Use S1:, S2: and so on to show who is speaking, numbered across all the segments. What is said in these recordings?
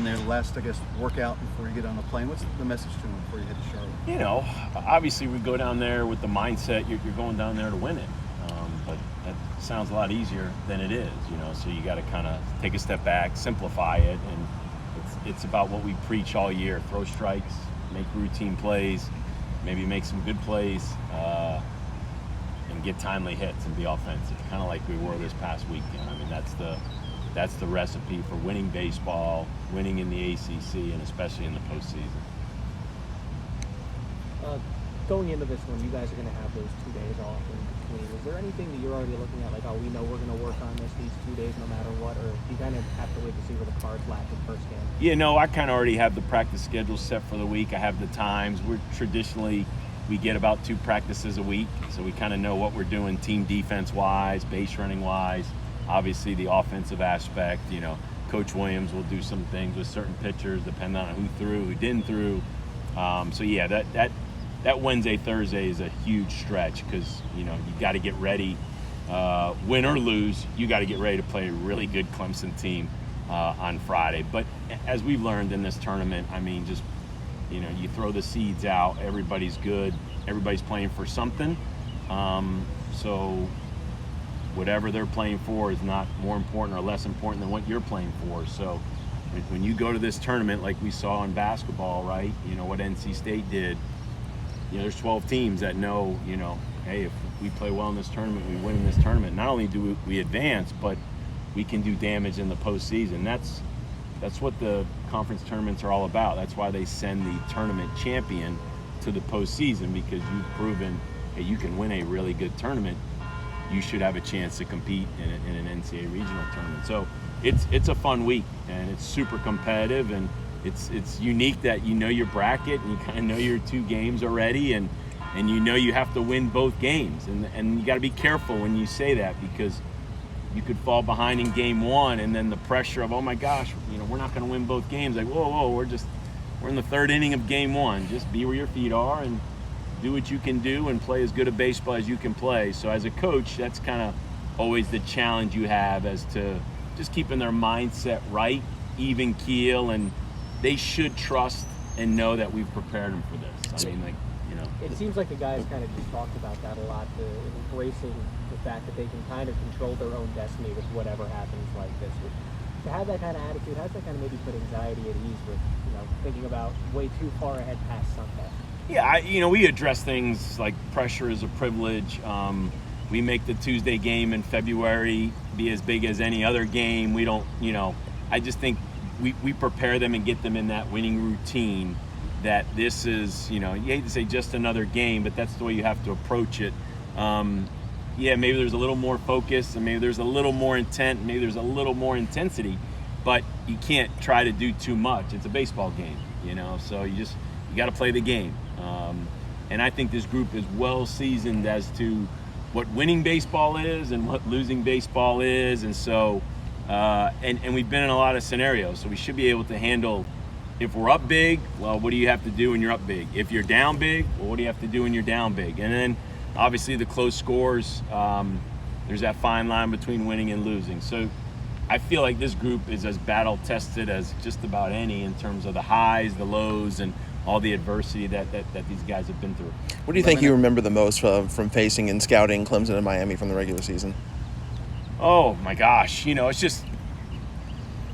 S1: there, the last, I guess, workout before you get on the plane. What's the message to them before you head to Charlotte?
S2: You know, obviously we go down there with the mindset you're going down there to win it. But that sounds a lot easier than it is, you know, so you got to kind of take a step back, simplify it, and it's about what we preach all year. Throw strikes, make routine plays, maybe make some good plays, and get timely hits and be offensive, kind of like we were this past weekend. I mean, that's the recipe for winning baseball, winning in the ACC, and especially in the postseason.
S3: Going into this one, you guys are going to have those 2 days off in between. Is there anything that you're already looking at, like, oh, we know we're going to work on these 2 days no matter what, or do you kind of have to wait to see where the cards lie at the first game?
S2: Yeah, no, I kind of already have the practice schedule set for the week. I have the times. We get about 2 practices a week, so we kind of know what we're doing team defense-wise, base running-wise, obviously the offensive aspect. You know, Coach Williams will do some things with certain pitchers depending on who threw, who didn't threw. So, yeah, that Wednesday, Thursday is a huge stretch because, you know, you got to get ready. Win or lose, you got to get ready to play a really good Clemson team on Friday. But as we've learned in this tournament, I mean, just, you know, you throw the seeds out, everybody's good, everybody's playing for something. So whatever they're playing for is not more important or less important than what you're playing for. So when you go to this tournament, like we saw in basketball, right, you know, what NC State did, you know, there's 12 teams that know, you know, hey, if we play well in this tournament, we win in this tournament. Not only do we advance, but we can do damage in the postseason. That's what the conference tournaments are all about. That's why they send the tournament champion to the postseason, because you've proven, hey, you can win a really good tournament. You should have a chance to compete in an NCAA regional tournament. So it's a fun week, and it's super competitive, and it's unique that you know your bracket and you kind of know your 2 games already, and you know you have to win both games, and you got to be careful when you say that, because you could fall behind in game 1 and then the pressure of, oh my gosh, you know, we're not going to win both games. Like, whoa, we're in the 3rd inning of game 1. Just be where your feet are and do what you can do and play as good a baseball as you can play. So as a coach, that's kind of always the challenge you have, as to just keeping their mindset right, even keel, and they should trust and know that we've prepared them for this. I mean, like, you know.
S3: It seems like the guys kind of just talked about that a lot, embracing the fact that they can kind of control their own destiny with whatever happens like this. To have that kind of attitude, how does that kind of maybe put anxiety at ease with, you know, thinking about way too far ahead past Sunday?
S2: Yeah, you know, we address things like pressure is a privilege. We make the Tuesday game in February be as big as any other game. We don't, you know, I just think we prepare them and get them in that winning routine, that this is, you know, you hate to say just another game, but that's the way you have to approach it. Yeah, maybe there's a little more focus, and maybe there's a little more intent, maybe there's a little more intensity, but you can't try to do too much. It's a baseball game, you know, so you got to play the game. And I think this group is well seasoned as to what winning baseball is and what losing baseball is, and so and we've been in a lot of scenarios, so we should be able to handle. If we're up big, well, what do you have to do when you're up big? If you're down big, well, what do you have to do when you're down big? And then obviously the close scores, there's that fine line between winning and losing. So I feel like this group is as battle tested as just about any, in terms of the highs, the lows, and all the adversity that these guys have been through.
S4: What do you think you remember the most from facing and scouting Clemson and Miami from the regular season?
S2: Oh my gosh, you know, it's just,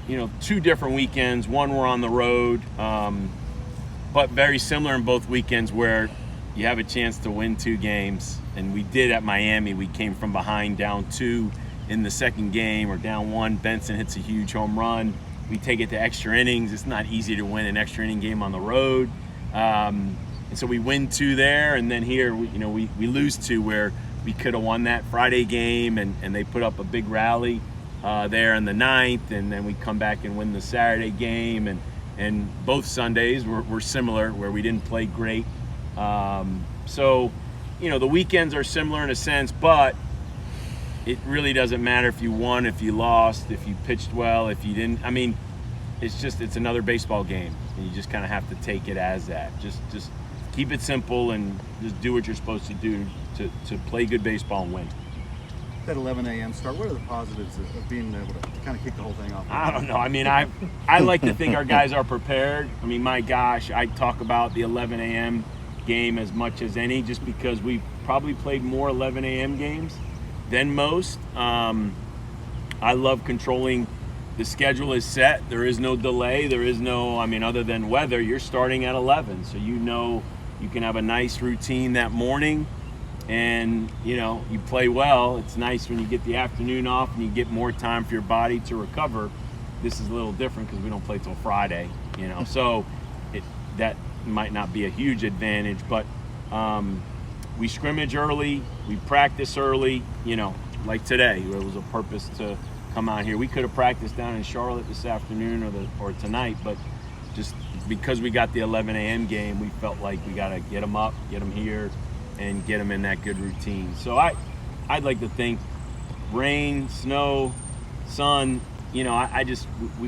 S2: you know, 2 different weekends. One, we're on the road, but very similar in both weekends, where you have a chance to win 2 games. And we did at Miami. We came from behind, down 2 in the second game, or down 1. Benson hits a huge home run. We take it to extra innings. It's not easy to win an extra inning game on the road. And so we win 2 there, and then here, we lose 2 where we could have won that Friday game, and they put up a big rally there in the 9th, and then we come back and win the Saturday game, and both Sundays were similar, where we didn't play great. So, you know, the weekends are similar in a sense, but it really doesn't matter if you won, if you lost, if you pitched well, if you didn't. I mean, it's another baseball game, and you just kind of have to take it as that. Just keep it simple and just do what you're supposed to do to play good baseball and win.
S1: that 11 a.m. start, what are the positives of being able to kind of kick the whole thing off?
S2: I don't know. I mean, I like to think our guys are prepared. I mean, my gosh, I talk about the 11 a.m. game as much as any, just because we've probably played more 11 a.m. games than most. I love controlling. The schedule is set. There is no delay. There is no, I mean, other than weather, you're starting at 11. So you know you can have a nice routine that morning and, you know, you play well. It's nice when you get the afternoon off and you get more time for your body to recover. This is a little different because we don't play till Friday, you know. So that might not be a huge advantage, but we scrimmage early. We practice early, you know, like today. It was a purpose to come out here. We could have practiced down in Charlotte this afternoon or tonight, but just because we got the 11 a.m. game, we felt like we got to get them up, get them here, and get them in that good routine. So I'd like to think rain, snow, sun, you know,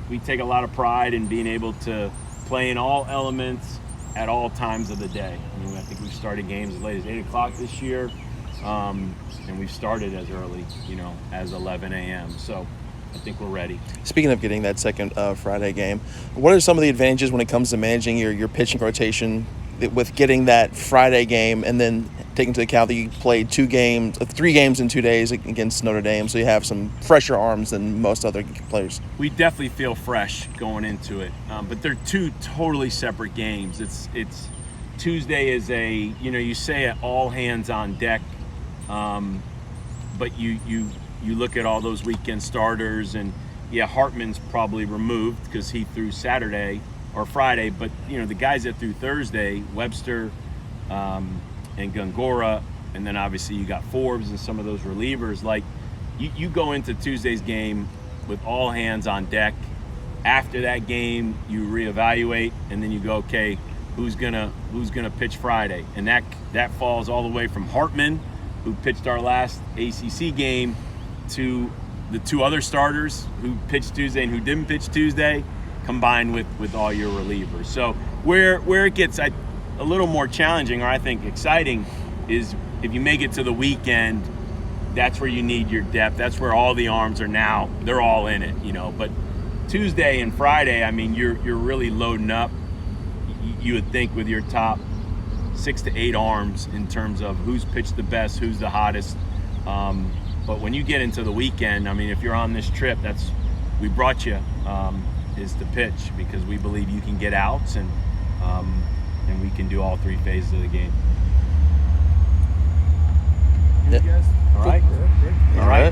S2: we take a lot of pride in being able to play in all elements at all times of the day. I mean, I think we've started games as late as 8 o'clock this year. And we've started as early, you know, as 11 a.m. So I think we're ready.
S4: Speaking of getting that second Friday game, what are some of the advantages when it comes to managing your pitching rotation with getting that Friday game and then taking into account that you played 3 games in 2 days against Notre Dame, so you have some fresher arms than most other players?
S2: We definitely feel fresh going into it, but they're 2 totally separate games. It's Tuesday is you say it all hands on deck. But you look at all those weekend starters, and Hartman's probably removed because he threw Saturday or Friday, but you know, the guys that threw Thursday, Webster and Gongora, and then obviously you got Forbes and some of those relievers, like you go into Tuesday's game with all hands on deck. After that game, you reevaluate, and then you go, okay, who's gonna pitch Friday? And that falls all the way from Hartman, who pitched our last ACC game, to the 2 other starters who pitched Tuesday and who didn't pitch Tuesday, combined with all your relievers. So where it gets a little more challenging, or I think exciting, is if you make it to the weekend, that's where you need your depth. That's where all the arms are now. They're all in it, you know. But Tuesday and Friday, I mean, you're really loading up, you would think, with your top 6 to 8 arms in terms of who's pitched the best, who's the hottest. But when you get into the weekend, I mean, if you're on this trip, we brought you is to pitch, because we believe you can get outs, and we can do all 3 phases of the game.
S1: You guys?
S2: All right.
S1: Great.
S2: All right.